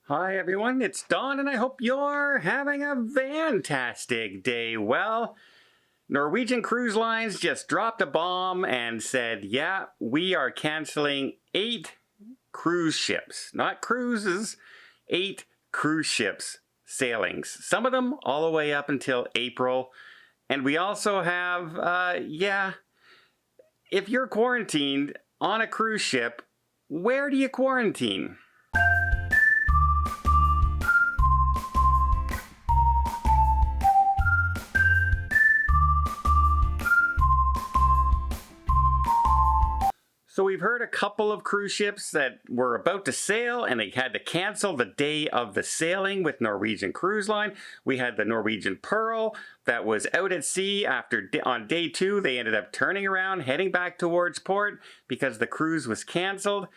Hi everyone, it's Don and I hope you're having a fantastic day. Well, Norwegian Cruise Lines just dropped a bomb and said, yeah, we are canceling 8 cruise ships. Not cruises, 8 cruise ships sailings. Some of them all the way up until April. And we also have, if you're quarantined on a cruise ship, where do you quarantine? So we've heard a couple of cruise ships that were about to sail and they had to cancel the day of the sailing with Norwegian Cruise Line. We had the Norwegian Pearl that was out at sea on day 2. They ended up turning around, heading back towards port because the cruise was canceled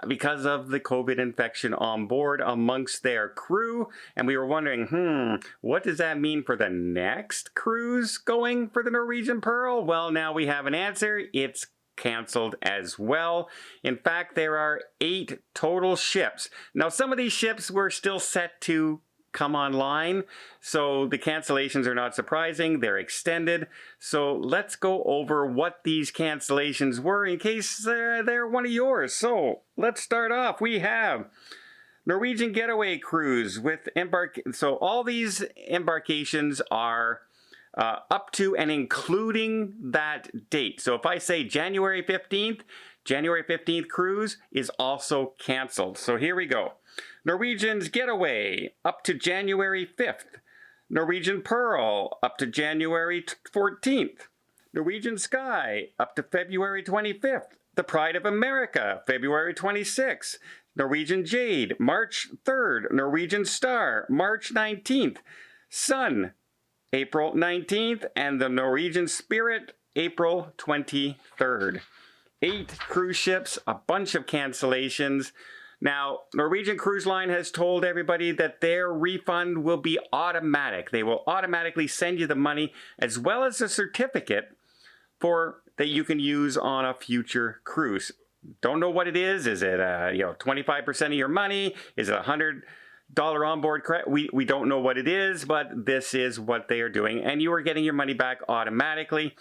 because of the COVID infection on board amongst their crew. And we were wondering, what does that mean for the next cruise going for the Norwegian Pearl? Well, now we have an answer. It's canceled as well. In fact, there are 8 total ships. Now, some of these ships were still set to come online, so the cancellations are not surprising. They're extended. So let's go over what these cancellations were in case they're one of yours. So let's start off. We have Norwegian Getaway Cruise with So all these embarkations are up to and including that date. So if I say January 15th cruise is also canceled. So here we go. Norwegian's Getaway up to January 5th. Norwegian Pearl up to January 14th. Norwegian Sky up to February 25th. The Pride of America, February 26th. Norwegian Jade, March 3rd. Norwegian Star, March 19th. Sun, April 19th, and the Norwegian Spirit, April 23rd. 8 cruise ships, a bunch of cancellations. Now, Norwegian Cruise Line has told everybody that their refund will be automatic. They will automatically send you the money as well as a certificate that you can use on a future cruise. Don't know what it is. Is it 25% of your money? Is it $100 onboard credit? We don't know what it is, but this is what they are doing, and you are getting your money back automatically.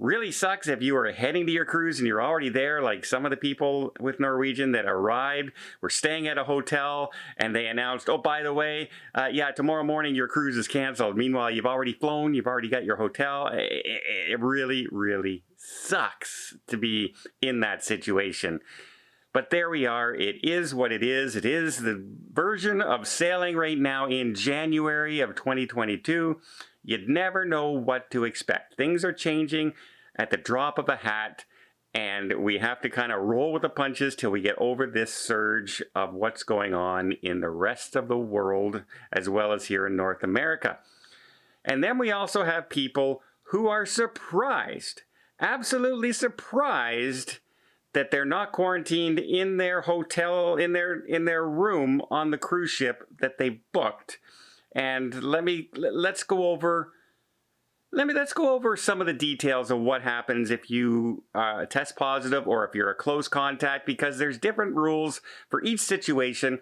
Really sucks if you are heading to your cruise and you're already there, like some of the people with Norwegian that arrived were staying at a hotel and they announced, oh, by the way, tomorrow morning your cruise is canceled. Meanwhile, you've already flown, you've already got your hotel. It really, really sucks to be in that situation. But there we are. It is what it is. It is the version of sailing right now in January of 2022. You'd never know what to expect. Things are changing at the drop of a hat, and we have to kind of roll with the punches till we get over this surge of what's going on in the rest of the world, as well as here in North America. And then we also have people who are surprised, absolutely surprised, that they're not quarantined in their hotel, in their room on the cruise ship that they booked. And let's go over some of the details of what happens if you test positive or if you're a close contact, because there's different rules for each situation.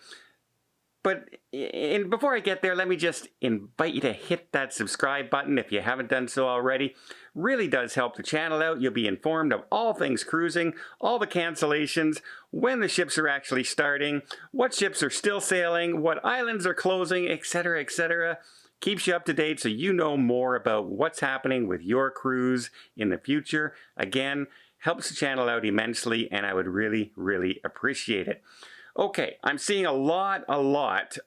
But before I get there, let me just invite you to hit that subscribe button if you haven't done so already. Really does help the channel out. You'll be informed of all things cruising, all the cancellations, when the ships are actually starting, what ships are still sailing, what islands are closing, etc., etc. Keeps you up to date so you know more about what's happening with your cruise in the future. Again, helps the channel out immensely, and I would really, really appreciate it. Okay, I'm seeing a lot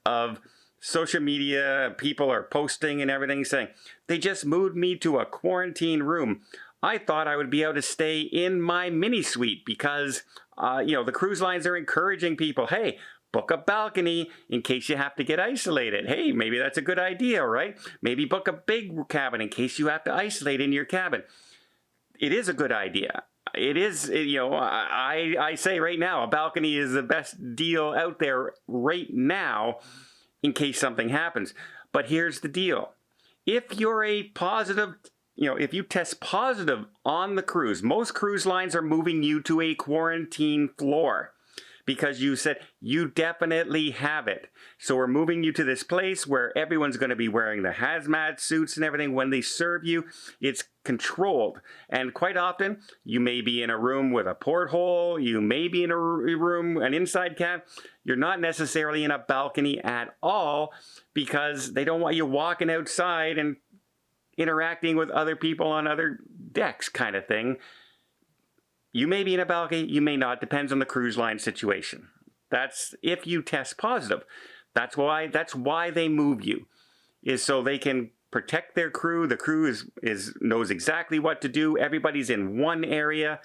of social media, people are posting and everything saying, they just moved me to a quarantine room. I thought I would be able to stay in my mini suite because, the cruise lines are encouraging people, hey, book a balcony in case you have to get isolated. Hey, maybe that's a good idea, right? Maybe book a big cabin in case you have to isolate in your cabin. It is a good idea. It is, I say right now, a balcony is the best deal out there right now in case something happens. But here's the deal. If you're if you test positive on the cruise, most cruise lines are moving you to a quarantine floor. because you said you definitely have it. So we're moving you to this place where everyone's going to be wearing the hazmat suits and everything. When they serve you, it's controlled. And quite often, you may be in a room with a porthole. You may be in a room, an inside cab. You're not necessarily in a balcony at all because they don't want you walking outside and interacting with other people on other decks kind of thing. You may be in a balcony, you may not, depends on the cruise line situation. That's if you test positive. That's why they move you, is so they can protect their crew. The crew knows exactly what to do. Everybody's in one area.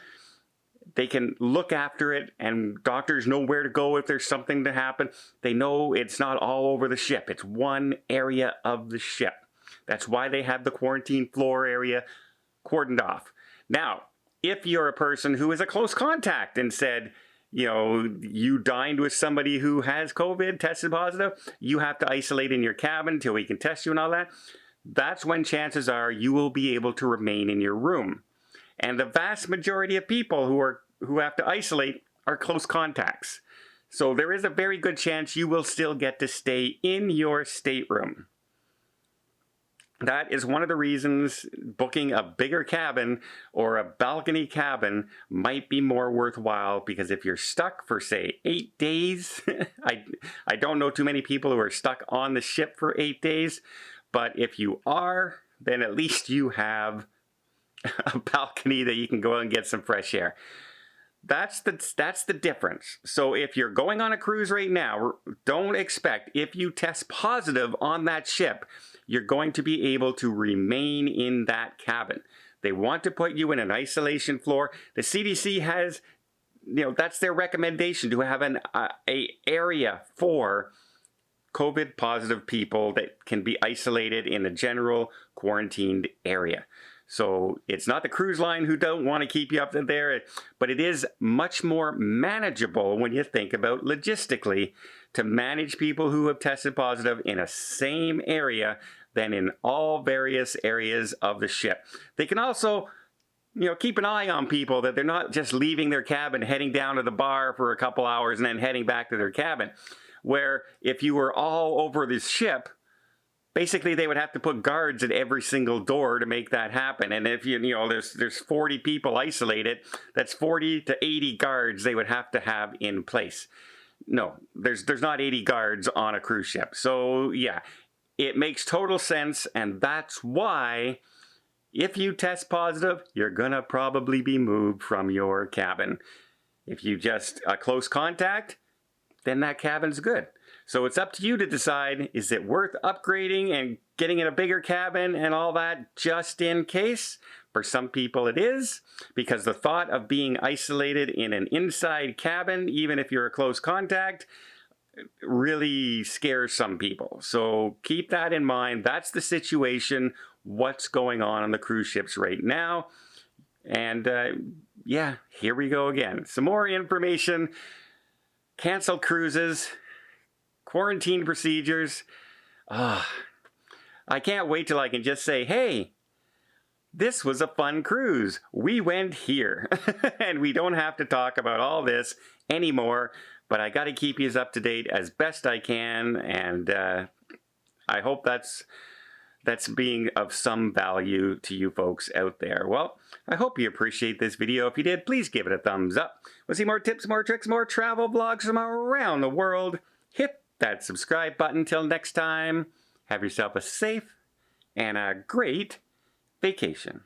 They can look after it, and doctors know where to go if there's something to happen. They know it's not all over the ship. It's one area of the ship. That's why they have the quarantine floor area cordoned off. Now, if you're a person who is a close contact and said, you know, you dined with somebody who has COVID, tested positive, you have to isolate in your cabin till we can test you and all that. That's when chances are you will be able to remain in your room. And the vast majority of people who have to isolate are close contacts. So there is a very good chance you will still get to stay in your stateroom. That is one of the reasons booking a bigger cabin or a balcony cabin might be more worthwhile, because if you're stuck for, say, 8 days, I don't know too many people who are stuck on the ship for 8 days, but if you are, then at least you have a balcony that you can go out and get some fresh air. That's the difference. So if you're going on a cruise right now, don't expect, if you test positive on that ship, you're going to be able to remain in that cabin. They want to put you in an isolation floor. The CDC has, that's their recommendation, to have an area for COVID positive people that can be isolated in a general quarantined area. So it's not the cruise line who don't want to keep you up there, but it is much more manageable when you think about logistically to manage people who have tested positive in a same area than in all various areas of the ship. They can also, keep an eye on people, that they're not just leaving their cabin, heading down to the bar for a couple hours and then heading back to their cabin. Where if you were all over this ship, basically they would have to put guards at every single door to make that happen. And if there's 40 people isolated, that's 40 to 80 guards they would have to have in place. No, there's not 80 guards on a cruise ship. So yeah, it makes total sense, and that's why if you test positive, you're gonna probably be moved from your cabin. If you just a close contact, then that cabin's good. So it's up to you to decide, is it worth upgrading and getting in a bigger cabin and all that just in case? For some people it is, because the thought of being isolated in an inside cabin, even if you're a close contact, really scares some people. So keep that in mind. That's the situation, what's going on the cruise ships right now. And yeah, here we go again. Some more information. Canceled cruises, quarantine procedures. I can't wait till I can just say, hey, this was a fun cruise. We went here. And we don't have to talk about all this anymore, but I got to keep you up to date as best I can, and I hope that's being of some value to you folks out there. Well, I hope you appreciate this video. If you did, please give it a thumbs up. Want to see more tips, more tricks, more travel vlogs from around the world? Hit that subscribe button. Till next time, have yourself a safe and a great vacation.